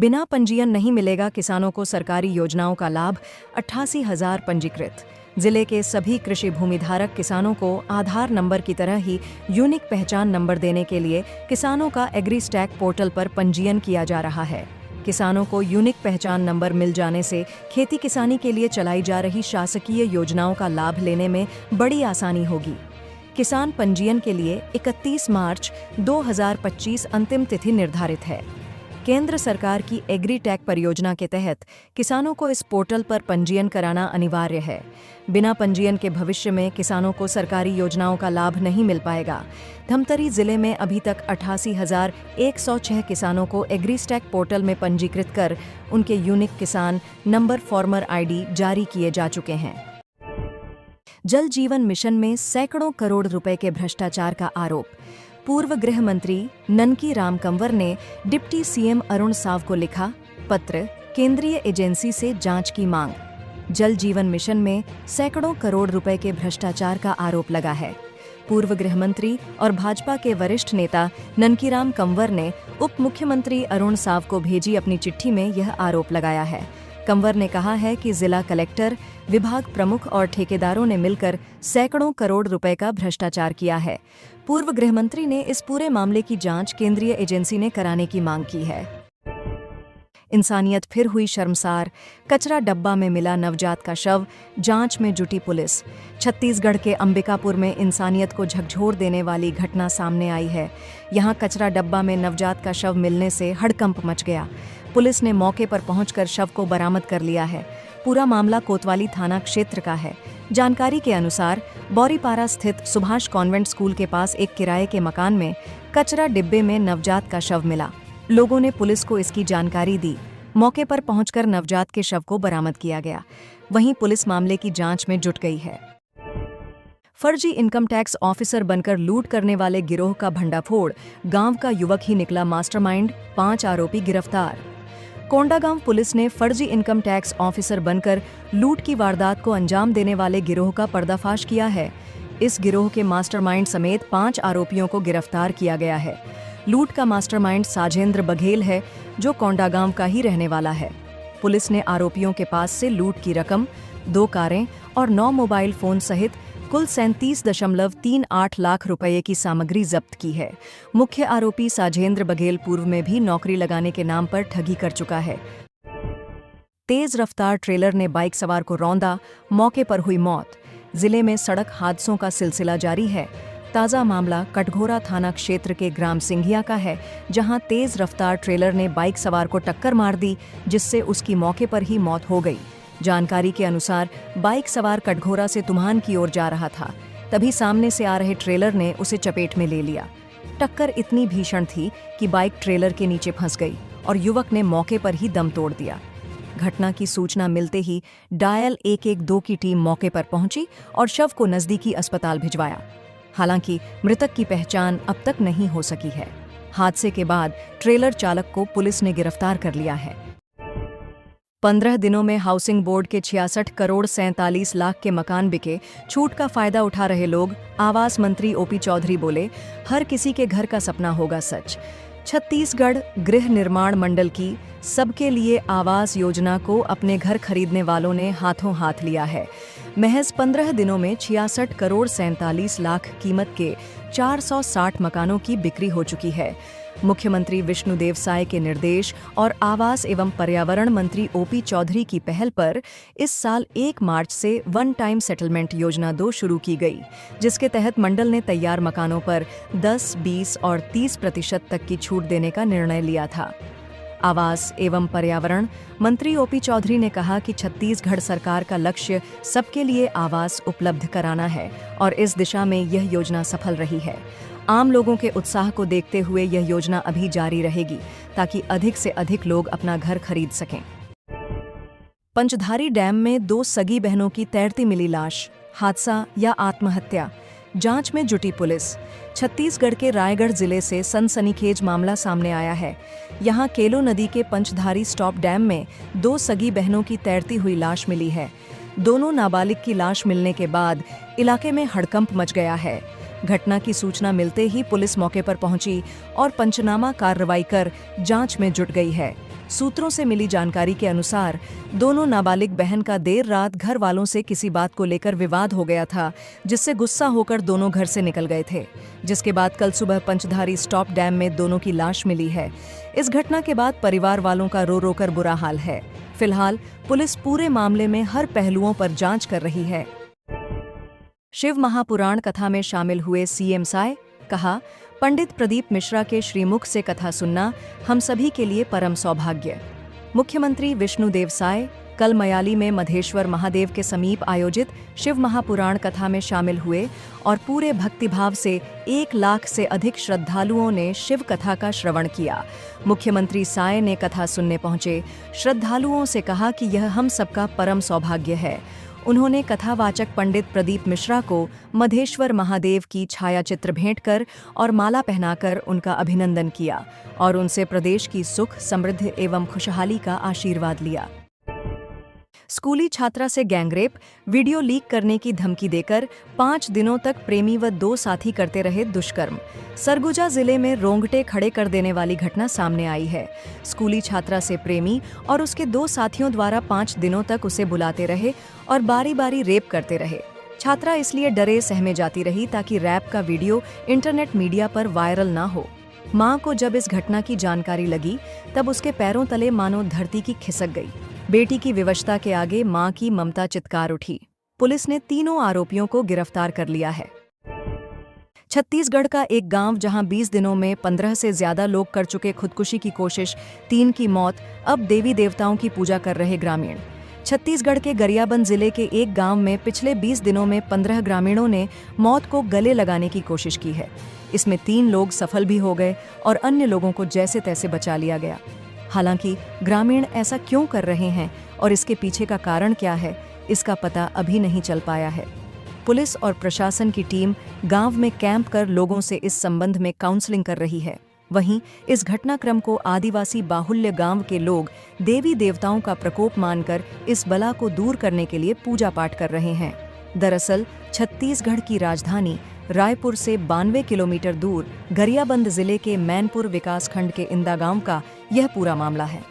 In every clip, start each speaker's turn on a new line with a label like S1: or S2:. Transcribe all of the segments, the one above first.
S1: बिना पंजीयन नहीं मिलेगा किसानों को सरकारी योजनाओं का लाभ, 88,000 पंजीकृत। जिले के सभी कृषि भूमिधारक किसानों को आधार नंबर की तरह ही यूनिक पहचान नंबर देने के लिए किसानों का एग्रीस्टैक पोर्टल पर पंजीयन किया जा रहा है। किसानों को यूनिक पहचान नंबर मिल जाने से खेती किसानी के लिए चलाई जा रही शासकीय योजनाओं का लाभ लेने में बड़ी आसानी होगी। किसान पंजीयन के लिए 31 मार्च 2025 अंतिम तिथि निर्धारित है। केंद्र सरकार की एग्रीटैक परियोजना के तहत किसानों को इस पोर्टल पर पंजीयन कराना अनिवार्य है। बिना पंजीयन के भविष्य में किसानों को सरकारी योजनाओं का लाभ नहीं मिल पाएगा। धमतरी जिले में अभी तक 88,106 किसानों को एग्रीस्टैक पोर्टल में पंजीकृत कर उनके यूनिक किसान नंबर फॉर्मर आईडी जारी किए जा चुके हैं। जल जीवन मिशन में सैकड़ों करोड़ रुपए के भ्रष्टाचार का आरोप। पूर्व गृह मंत्री ननकी राम कंवर ने डिप्टी सीएम अरुण साव को लिखा पत्र, केंद्रीय एजेंसी से जांच की मांग। जल जीवन मिशन में सैकड़ों करोड़ रुपए के भ्रष्टाचार का आरोप लगा है। पूर्व गृह मंत्री और भाजपा के वरिष्ठ नेता ननकीराम कंवर ने उप मुख्यमंत्री अरुण साव को भेजी अपनी चिट्ठी में यह आरोप लगाया है। कंवर ने कहा है कि जिला कलेक्टर, विभाग प्रमुख और ठेकेदारों ने मिलकर सैकड़ों करोड़ रुपए का भ्रष्टाचार किया है। पूर्व गृह मंत्री ने इस पूरे मामले की जांच केंद्रीय एजेंसी ने कराने की मांग की है। इंसानियत फिर हुई शर्मसार, कचरा डब्बा में मिला नवजात का शव, जांच में जुटी पुलिस। छत्तीसगढ़ के अंबिकापुर में इंसानियत को झकझोर देने वाली घटना सामने आई है। यहां कचरा डब्बा में नवजात का शव मिलने से हड़कंप मच गया। पुलिस ने मौके पर पहुंचकर शव को बरामद कर लिया है। पूरा मामला कोतवाली थाना क्षेत्र का है। जानकारी के अनुसार बौरीपारा स्थित सुभाष कॉन्वेंट स्कूल के पास एक किराए के मकान में कचरा डिब्बे में नवजात का शव मिला। लोगों ने पुलिस को इसकी जानकारी दी। मौके पर पहुंचकर नवजात के शव को बरामद किया गया। वहीं पुलिस मामले की जांच में जुट गई है। फर्जी इनकम टैक्स ऑफिसर बनकर लूट करने वाले गिरोह का भंडाफोड़, गांव का युवक ही निकला मास्टरमाइंड, 5 आरोपी गिरफ्तार। कोंडागांव पुलिस ने फर्जी इनकम टैक्स ऑफिसर बनकर लूट की वारदात को अंजाम देने वाले गिरोह का पर्दाफाश किया है। इस गिरोह के मास्टरमाइंड समेत 5 आरोपियों को गिरफ्तार किया गया है। लूट का मास्टरमाइंड साजेंद्र बघेल है, जो कोंडागांव का ही रहने वाला है। पुलिस ने आरोपियों के पास से लूट की रकम, 2 कारें और 9 मोबाइल फोन सहित कुल 37.38 लाख रुपए की सामग्री जब्त की है। मुख्य आरोपी साजेंद्र बघेल पूर्व में भी नौकरी लगाने के नाम पर ठगी कर चुका है। तेज रफ्तार ट्रेलर ने बाइक सवार को रौंदा, मौके पर हुई मौत। जिले में सड़क हादसों का सिलसिला जारी है। ताज़ा मामला कटघोरा थाना क्षेत्र के ग्राम सिंघिया का है, जहां तेज रफ्तार ट्रेलर ने बाइक सवार को टक्कर मार दी, जिससे उसकी मौके पर ही मौत हो गई। जानकारी के अनुसार बाइक सवार कटघोरा से तुम्हान की ओर जा रहा था। तभी सामने से आ रहे ट्रेलर ने उसे चपेट में ले लिया। टक्कर इतनी भीषण थी कि बाइक ट्रेलर के नीचे फंस गई और युवक ने मौके पर ही दम तोड़ दिया। घटना की सूचना मिलते ही डायल 112 की टीम मौके पर पहुंची और शव को नजदीकी अस्पताल भिजवाया। हालांकि मृतक की पहचान अब तक नहीं हो सकी है। हादसे के बाद ट्रेलर चालक को पुलिस ने गिरफ्तार कर लिया है। 15 दिनों में हाउसिंग बोर्ड के 66 करोड़ 47 लाख के मकान बिके। छूट का फायदा उठा रहे लोग। आवास मंत्री ओपी चौधरी बोले, हर किसी के घर का सपना होगा सच। छत्तीसगढ़ गृह निर्माण मंडल की सबके लिए आवास योजना को अपने घर खरीदने वालों ने हाथों हाथ लिया है। महज 15 दिनों में 66 करोड़ 47 लाख कीमत के 460 मकानों की बिक्री हो चुकी है। मुख्यमंत्री विष्णुदेव साय के निर्देश और आवास एवं पर्यावरण मंत्री ओपी चौधरी की पहल पर इस साल 1 मार्च से वन टाइम सेटलमेंट योजना 2 शुरू की गई, जिसके तहत मंडल ने तैयार मकानों पर 10, 20 और 30% तक की छूट देने का निर्णय लिया था। आवास एवं पर्यावरण मंत्री ओपी चौधरी ने कहा कि छत्तीसगढ़ सरकार का लक्ष्य सबके लिए आवास उपलब्ध कराना है और इस दिशा में यह योजना सफल रही है। आम लोगों के उत्साह को देखते हुए यह योजना अभी जारी रहेगी, ताकि अधिक से अधिक लोग अपना घर खरीद सकें। पंचधारी डैम में 2 सगी बहनों की तैरती मिली लाश, हादसा या आत्महत्या, जांच में जुटी पुलिस। छत्तीसगढ़ के रायगढ़ जिले से सनसनीखेज मामला सामने आया है। यहां केलो नदी के पंचधारी स्टॉप डैम में 2 सगी बहनों की तैरती हुई लाश मिली है। दोनों नाबालिग की लाश मिलने के बाद इलाके में हड़कंप मच गया है। घटना की सूचना मिलते ही पुलिस मौके पर पहुंची और पंचनामा कार्रवाई कर जांच में जुट गई है। सूत्रों से मिली जानकारी के अनुसार दोनों नाबालिग बहन का देर रात घर वालों से किसी बात को लेकर विवाद हो गया था, जिससे गुस्सा होकर दोनों घर से निकल गए थे, जिसके बाद कल सुबह पंचधारी स्टॉप डैम में दोनों की लाश मिली है। इस घटना के बाद परिवार वालों का रो रो कर बुरा हाल है। फिलहाल पुलिस पूरे मामले में हर पहलुओं पर जांच कर रही है। शिव महापुराण कथा में शामिल हुए सीएम साय, कहा, पंडित प्रदीप मिश्रा के श्रीमुख से कथा सुनना हम सभी के लिए परम सौभाग्य। मुख्यमंत्री विष्णुदेव साय कल मयाली में मधेश्वर महादेव के समीप आयोजित शिव महापुराण कथा में शामिल हुए और पूरे भक्तिभाव से 1 लाख से अधिक श्रद्धालुओं ने शिव कथा का श्रवण किया। मुख्यमंत्री साय ने कथा सुनने पहुंचे श्रद्धालुओं से कहा कि यह हम सबका परम सौभाग्य है। उन्होंने कथावाचक पंडित प्रदीप मिश्रा को मधेश्वर महादेव की छायाचित्र भेंट कर और माला पहनाकर उनका अभिनंदन किया और उनसे प्रदेश की सुख, समृद्धि एवं खुशहाली का आशीर्वाद लिया। स्कूली छात्रा से गैंगरेप, वीडियो लीक करने की धमकी देकर 5 दिनों तक प्रेमी व 2 साथी करते रहे दुष्कर्म। सरगुजा जिले में रोंगटे खड़े कर देने वाली घटना सामने आई है। स्कूली छात्रा से प्रेमी और उसके 2 साथियों द्वारा 5 दिनों तक उसे बुलाते रहे और बारी बारी रेप करते रहे। छात्रा इसलिए डरे सहमे जाती रही ताकि रैप का वीडियो इंटरनेट मीडिया पर वायरल ना हो। मां को जब इस घटना की जानकारी लगी तब उसके पैरों तले मानो धरती की खिसक गई। बेटी की विवशता के आगे मां की ममता चित्कार उठी। पुलिस ने तीनों आरोपियों को गिरफ्तार कर लिया है। छत्तीसगढ़ का एक गांव जहां 20 दिनों में 15 से ज्यादा लोग कर चुके खुदकुशी की कोशिश, 3 की मौत, अब देवी देवताओं की पूजा कर रहे ग्रामीण। छत्तीसगढ़ के गरियाबंद जिले के एक गांव में पिछले 20 दिनों में 15 ग्रामीणों ने मौत को गले लगाने की कोशिश की है। इसमें 3 लोग सफल भी हो गए और अन्य लोगों को जैसे तैसे बचा लिया गया। हालांकि ग्रामीण ऐसा क्यों कर रहे हैं और इसके पीछे का कारण क्या है, इसका पता अभी नहीं चल पाया है। पुलिस और प्रशासन की टीम गांव में कैंप कर लोगों से इस संबंध में काउंसलिंग कर रही है। वहीं इस घटनाक्रम को आदिवासी बाहुल्य गांव के लोग देवी देवताओं का प्रकोप मानकर इस बला को दूर करने के लिए पूजा पाठ कर रहे हैं। दरअसल छत्तीसगढ़ की राजधानी रायपुर से 92 किलोमीटर दूर गरियाबंद जिले के मैनपुर विकासखंड के इंदा गांव का यह पूरा मामला है।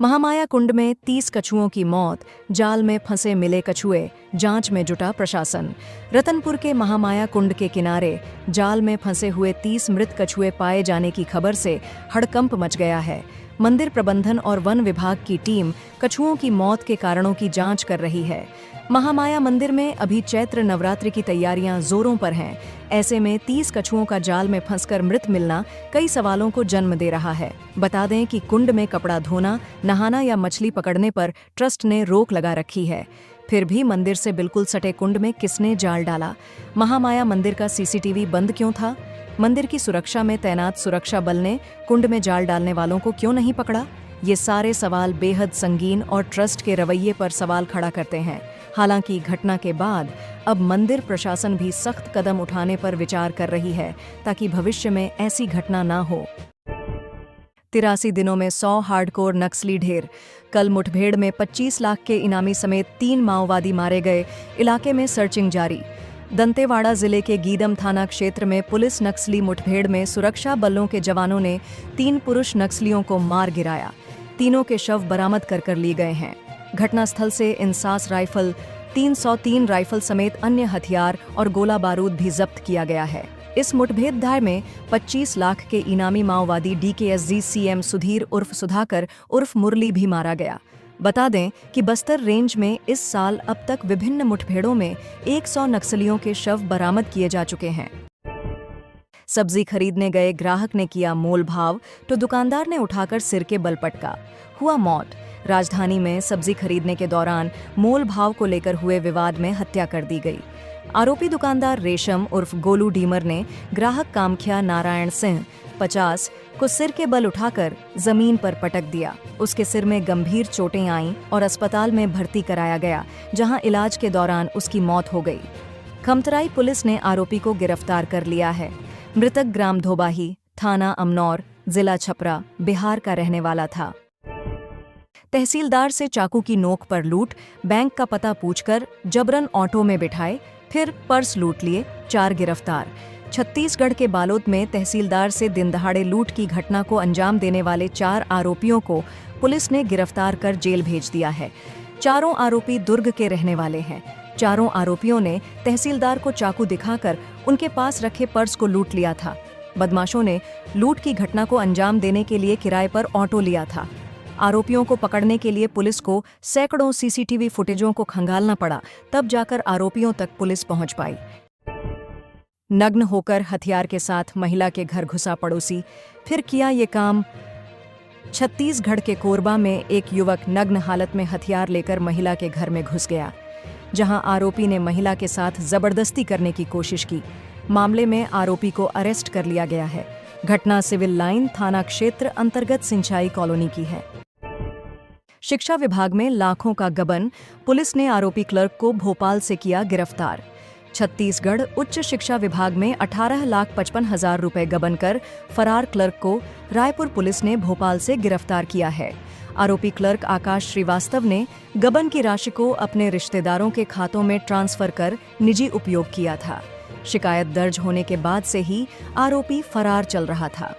S1: महामाया कुंड में 30 कछुओं की मौत, जाल में फंसे मिले कछुए, जांच में जुटा प्रशासन। रतनपुर के महामाया कुंड के किनारे जाल में फंसे हुए 30 मृत कछुए पाए जाने की खबर से हड़कंप मच गया है। मंदिर प्रबंधन और वन विभाग की टीम कछुओं की मौत के कारणों की जांच कर रही है। महामाया मंदिर में अभी चैत्र नवरात्रि की तैयारियां जोरों पर हैं। ऐसे में 30 कछुओं का जाल में फंसकर मृत मिलना कई सवालों को जन्म दे रहा है। बता दें कि कुंड में कपड़ा धोना, नहाना या मछली पकड़ने पर ट्रस्ट ने रोक लगा रखी है। फिर भी मंदिर से बिल्कुल सटे कुंड में किसने जाल डाला? महामाया मंदिर का सीसीटीवी बंद क्यों था? मंदिर की सुरक्षा में तैनात सुरक्षा बल ने कुंड में जाल डालने वालों को क्यों नहीं पकड़ा? ये सारे सवाल बेहद संगीन और ट्रस्ट के रवैये पर सवाल खड़ा करते हैं। हालांकि घटना के बाद अब मंदिर प्रशासन भी सख्त कदम उठाने पर विचार कर रही है ताकि भविष्य में ऐसी घटना ना हो। 83 दिनों में 100 हार्डकोर नक्सली ढेर। कल मुठभेड़ में 25 लाख के इनामी समेत 3 माओवादी मारे गए। इलाके में सर्चिंग जारी। दंतेवाड़ा जिले के गीदम थाना क्षेत्र में पुलिस नक्सली मुठभेड़ में सुरक्षा बलों के जवानों ने 3 पुरुष नक्सलियों को मार गिराया। तीनों के शव बरामद कर लिए गए हैं। घटनास्थल से इंसास राइफल, 303 राइफल समेत अन्य हथियार और गोला बारूद भी जब्त किया गया है। इस मुठभेड़ में 25 लाख के इनामी माओवादी डीकेएसजी सीएम सुधीर उर्फ सुधाकर उर्फ मुरली भी मारा गया। बता दें कि बस्तर रेंज में इस साल अब तक विभिन्न मुठभेड़ों में 100 नक्सलियों के शव बरामद किए जा चुके हैं। सब्जी खरीदने गए ग्राहक ने किया मोल भाव तो दुकानदार ने उठाकर सिर के बल पटका, हुआ मौत। राजधानी में सब्जी खरीदने के दौरान मोल भाव को लेकर हुए विवाद में हत्या कर दी गई। आरोपी दुकानदार रेशम उर्फ गोलू डीमर ने ग्राहक कामख्या नारायण सिंह 50 को सिर के बल उठाकर जमीन पर पटक दिया। उसके सिर में गंभीर चोटें आईं और अस्पताल में भर्ती कराया गया, जहां इलाज के दौरान उसकी मौत हो गई। खमतराई पुलिस ने आरोपी को गिरफ्तार कर लिया है। मृतक ग्राम धोबाही, थाना अमनौर, जिला छपरा, बिहार का रहने वाला था। तहसीलदार से चाकू की नोक पर लूट, बैंक का पता पूछकर जबरन ऑटो में बिठाए, फिर पर्स लूट लिए, 4 गिरफ्तार। छत्तीसगढ़ के बालोद में तहसीलदार से दिन दहाड़े लूट की घटना को अंजाम देने वाले 4 आरोपियों को पुलिस ने गिरफ्तार कर जेल भेज दिया है। चारों आरोपी दुर्ग के रहने वाले हैं। चारों आरोपियों ने तहसीलदार को चाकू दिखाकर उनके पास रखे पर्स को लूट लिया था। बदमाशों ने लूट की घटना को अंजाम देने के लिए किराए पर ऑटो लिया था। आरोपियों को पकड़ने के लिए पुलिस को सैकड़ों सीसीटीवी फुटेजों को खंगालना पड़ा, तब जाकर आरोपियों तक पुलिस पहुंच पाई। नग्न होकर हथियार के साथ महिला के घर घुसा पड़ोसी, फिर किया ये काम। छत्तीसगढ़ के कोरबा में एक युवक नग्न हालत में हथियार लेकर महिला के घर में घुस गया, जहां आरोपी ने महिला के साथ जबरदस्ती करने की कोशिश की। मामले में आरोपी को अरेस्ट कर लिया गया है। घटना सिविल लाइन थाना क्षेत्र अंतर्गत सिंचाई कॉलोनी की है। शिक्षा विभाग में लाखों का गबन, पुलिस ने आरोपी क्लर्क को भोपाल से किया गिरफ्तार। छत्तीसगढ़ उच्च शिक्षा विभाग में 18,55,000 रुपए गबन कर फरार क्लर्क को रायपुर पुलिस ने भोपाल से गिरफ्तार किया है। आरोपी क्लर्क आकाश श्रीवास्तव ने गबन की राशि को अपने रिश्तेदारों के खातों में ट्रांसफर कर निजी उपयोग किया था। शिकायत दर्ज होने के बाद से ही आरोपी फरार चल रहा था।